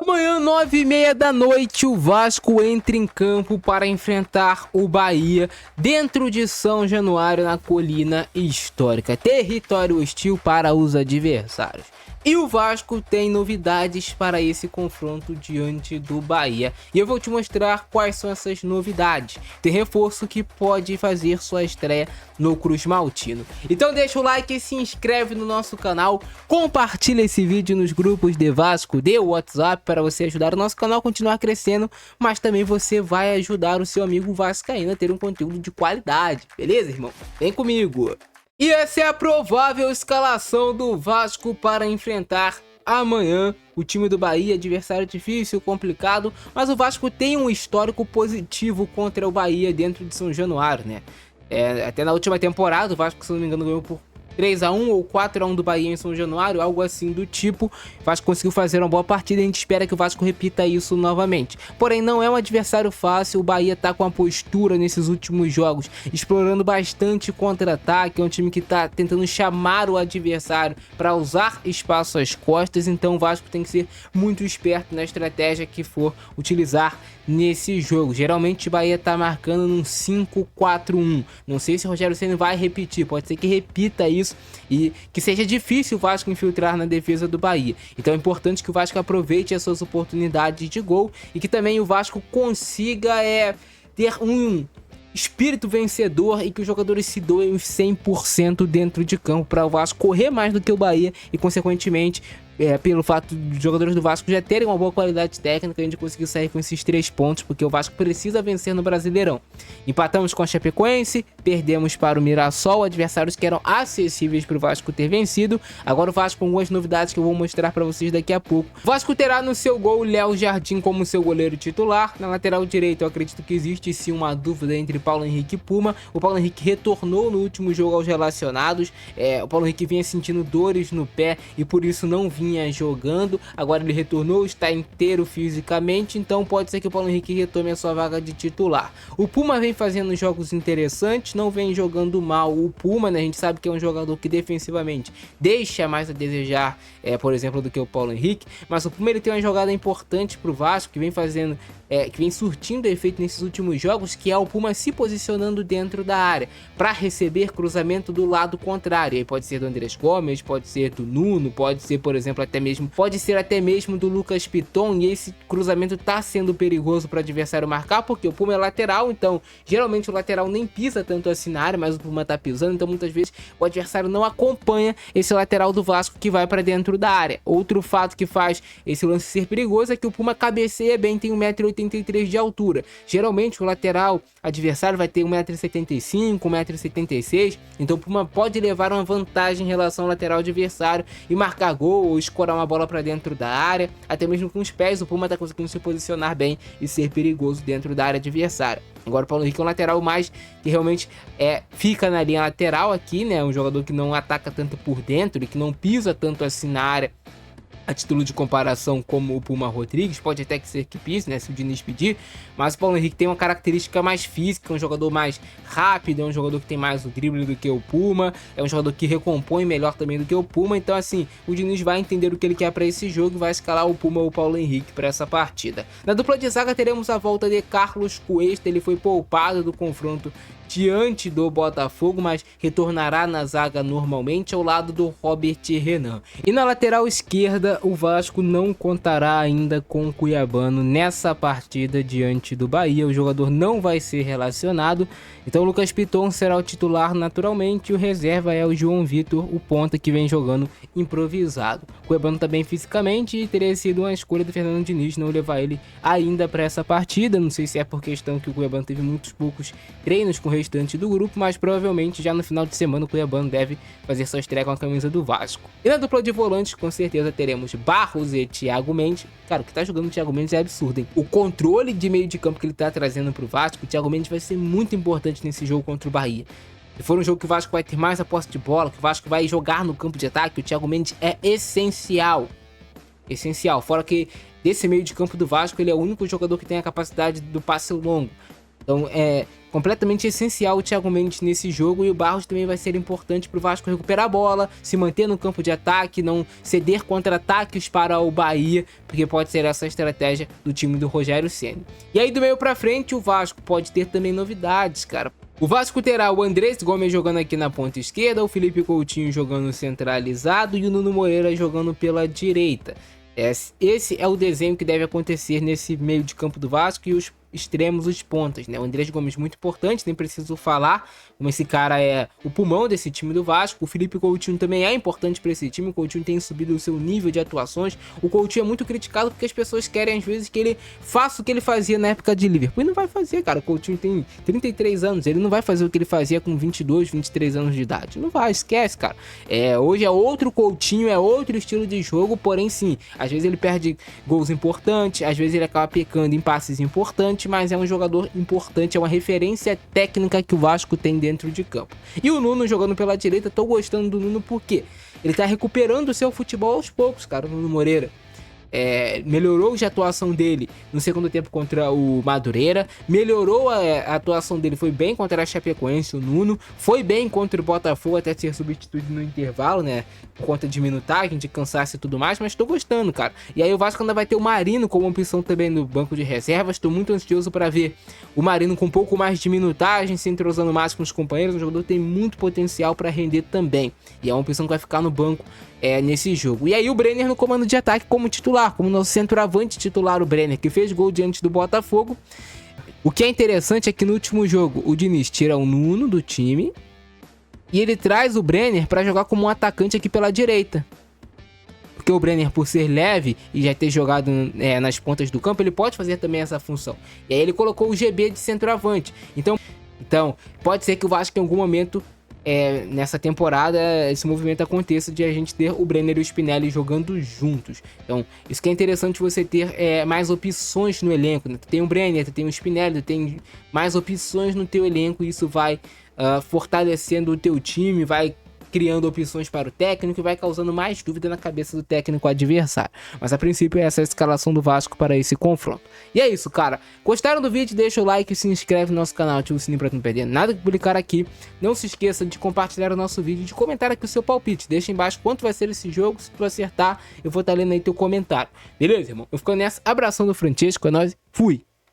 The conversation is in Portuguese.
Amanhã, 9h30 da noite, o Vasco entra em campo para enfrentar o Bahia dentro de São Januário, na Colina Histórica. Território hostil para os adversários. E o Vasco tem novidades para esse confronto diante do Bahia. E eu vou te mostrar quais são essas novidades. Tem reforço que pode fazer sua estreia no Cruz Maltino. Então deixa o like e se inscreve no nosso canal. Compartilha esse vídeo nos grupos de Vasco, de WhatsApp, para você ajudar o nosso canal a continuar crescendo. Mas também você vai ajudar o seu amigo vascaíno a ter um conteúdo de qualidade. Beleza, irmão? Vem comigo! E essa é a provável escalação do Vasco para enfrentar amanhã o time do Bahia. Adversário difícil, complicado, mas o Vasco tem um histórico positivo contra o Bahia dentro de São Januário, né? Até na última temporada o Vasco, se não me engano, ganhou por 3-1 ou 4-1 do Bahia em São Januário, algo assim do tipo. O Vasco conseguiu fazer uma boa partida e a gente espera que o Vasco repita isso novamente. Porém, não é um adversário fácil. O Bahia tá com a postura nesses últimos jogos, explorando bastante contra-ataque. É um time que tá tentando chamar o adversário para usar espaço às costas. Então o Vasco tem que ser muito esperto na estratégia que for utilizar nesse jogo. Geralmente o Bahia tá marcando num 5-4-1. Não sei se o Rogério Ceni vai repetir, pode ser que repita isso e que seja difícil o Vasco infiltrar na defesa do Bahia. Então é importante que o Vasco aproveite as suas oportunidades de gol e que também o Vasco consiga ter um espírito vencedor e que os jogadores se doem 100% dentro de campo para o Vasco correr mais do que o Bahia e, consequentemente, pelo fato dos jogadores do Vasco já terem uma boa qualidade técnica, a gente conseguiu sair com esses 3 pontos, porque o Vasco precisa vencer no Brasileirão. Empatamos com a Chapecoense, perdemos para o Mirassol, adversários que eram acessíveis para o Vasco ter vencido. Agora o Vasco com algumas novidades que eu vou mostrar para vocês daqui a pouco. O Vasco terá no seu gol o Léo Jardim como seu goleiro titular. Na lateral direita eu acredito que existe sim uma dúvida entre Paulo Henrique e Puma. O Paulo Henrique retornou no último jogo aos relacionados. O Paulo Henrique vinha sentindo dores no pé e por isso não vinha jogando. Agora ele retornou, está inteiro fisicamente, então pode ser que o Paulo Henrique retome a sua vaga de titular. O Puma vem fazendo jogos interessantes, não vem jogando mal. O Puma, né, a gente sabe que é um jogador que defensivamente deixa mais a desejar, por exemplo, do que o Paulo Henrique, mas o Puma ele tem uma jogada importante para o Vasco, que vem fazendo, que vem surtindo efeito nesses últimos jogos, que é o Puma se posicionando dentro da área para receber cruzamento do lado contrário. Aí pode ser do Andrés Gomes, pode ser do Nuno, pode ser, por exemplo, pode ser até mesmo do Lucas Piton, e esse cruzamento tá sendo perigoso para o adversário marcar, porque o Puma é lateral, então geralmente o lateral nem pisa tanto assim na área, mas o Puma tá pisando, então muitas vezes o adversário não acompanha esse lateral do Vasco que vai para dentro da área. Outro fato que faz esse lance ser perigoso é que o Puma cabeceia bem, tem 1,83 m de altura. Geralmente o lateral adversário vai ter 1,75 m, 1,76 m, então o Puma pode levar uma vantagem em relação ao lateral adversário e marcar gol ou escorar uma bola para dentro da área. Até mesmo com os pés o Puma tá conseguindo se posicionar bem e ser perigoso dentro da área adversária. Agora o Paulo Henrique é um lateral mais que realmente fica na linha lateral aqui, né? Um jogador que não ataca tanto por dentro e que não pisa tanto assim na área, a título de comparação como o Puma Rodrigues. Pode até que ser que pise, né, se o Diniz pedir, mas o Paulo Henrique tem uma característica mais física, é um jogador mais rápido, é um jogador que tem mais o drible do que o Puma, é um jogador que recompõe melhor também do que o Puma. Então assim, o Diniz vai entender o que ele quer para esse jogo e vai escalar o Puma ou o Paulo Henrique para essa partida. Na dupla de zaga teremos a volta de Carlos Cuesta. Ele foi poupado do confronto diante do Botafogo, mas retornará na zaga normalmente ao lado do Robert Renan. E na lateral esquerda, o Vasco não contará ainda com o Cuiabano nessa partida diante do Bahia. O jogador não vai ser relacionado, então o Lucas Piton será o titular naturalmente. O reserva é o João Vitor, o ponta que vem jogando improvisado. O Cuiabano está bem fisicamente e teria sido uma escolha do Fernando Diniz não levar ele ainda para essa partida. Não sei se é por questão que o Cuiabano teve muitos poucos treinos com o restante do grupo, mas provavelmente já no final de semana o Cuiabano deve fazer sua estreia com a camisa do Vasco. E na dupla de volantes com certeza teremos Barros e Thiago Mendes. Cara, o que tá jogando o Thiago Mendes é absurdo, hein? O controle de meio de campo que ele tá trazendo pro Vasco, o Thiago Mendes vai ser muito importante nesse jogo contra o Bahia. Se for um jogo que o Vasco vai ter mais a posse de bola, que o Vasco vai jogar no campo de ataque, o Thiago Mendes é essencial. Essencial. Fora que desse meio de campo do Vasco, ele é o único jogador que tem a capacidade do passe longo. Então é completamente essencial o Thiago Mendes nesse jogo, e o Barros também vai ser importante para o Vasco recuperar a bola, se manter no campo de ataque, não ceder contra-ataques para o Bahia, porque pode ser essa a estratégia do time do Rogério Ceni. E aí do meio para frente o Vasco pode ter também novidades, cara. O Vasco terá o Andrés Gomes jogando aqui na ponta esquerda, o Felipe Coutinho jogando centralizado e o Nuno Moreira jogando pela direita. Esse é o desenho que deve acontecer nesse meio de campo do Vasco, e os extremos, os pontas, né? O Andrés Gomes muito importante, nem preciso falar como esse cara é o pulmão desse time do Vasco. O Felipe Coutinho também é importante para esse time. O Coutinho tem subido o seu nível de atuações. O Coutinho é muito criticado porque as pessoas querem às vezes que ele faça o que ele fazia na época de Liverpool, e não vai fazer, cara. O Coutinho tem 33 anos, ele não vai fazer o que ele fazia com 22, 23 anos de idade. Não vai, esquece, cara. Hoje é outro Coutinho, é outro estilo de jogo, porém sim, às vezes ele perde gols importantes, às vezes ele acaba pecando em passes importantes, mas é um jogador importante, é uma referência técnica que o Vasco tem dentro de campo. E o Nuno jogando pela direita, tô gostando do Nuno porque ele tá recuperando o seu futebol aos poucos, cara, o Nuno Moreira. Melhorou a atuação dele no segundo tempo contra o Madureira, melhorou a atuação dele, foi bem contra a Chapecoense, o Nuno, foi bem contra o Botafogo até ser substituído no intervalo, né, por conta de minutagem, de cansaço e tudo mais, mas tô gostando, cara. E aí o Vasco ainda vai ter o Marino como opção também no banco de reservas, tô muito ansioso para ver o Marino com um pouco mais de minutagem, se entrosando mais com os companheiros. O jogador tem muito potencial para render também, e é uma opção que vai ficar no banco nesse jogo. E aí o Brenner no comando de ataque como titular, como nosso centroavante titular, o Brenner, que fez gol diante do Botafogo. O que é interessante é que no último jogo o Diniz tira o Nuno do time e ele traz o Brenner para jogar como um atacante aqui pela direita. Porque o Brenner, por ser leve e já ter jogado nas pontas do campo, ele pode fazer também essa função. E aí ele colocou o GB de centroavante. Então pode ser que o Vasco em algum momento nessa temporada esse movimento aconteça de a gente ter o Brenner e o Spinelli jogando juntos. Então isso que é interessante, você ter mais opções no elenco, né? Tu tem o Brenner, tu tem o Spinelli, tu tem mais opções no teu elenco, e isso vai fortalecendo o teu time, vai criando opções para o técnico e vai causando mais dúvida na cabeça do técnico adversário. Mas a princípio essa é a escalação do Vasco para esse confronto. E é isso, cara. Gostaram do vídeo? Deixa o like, se inscreve no nosso canal, ativa o sininho para não perder nada que publicar aqui. Não se esqueça de compartilhar o nosso vídeo, de comentar aqui o seu palpite. Deixa embaixo quanto vai ser esse jogo. Se tu acertar, eu vou estar lendo aí teu comentário. Beleza, irmão? Eu fico nessa. Abração do Francesco, é nóis. Fui!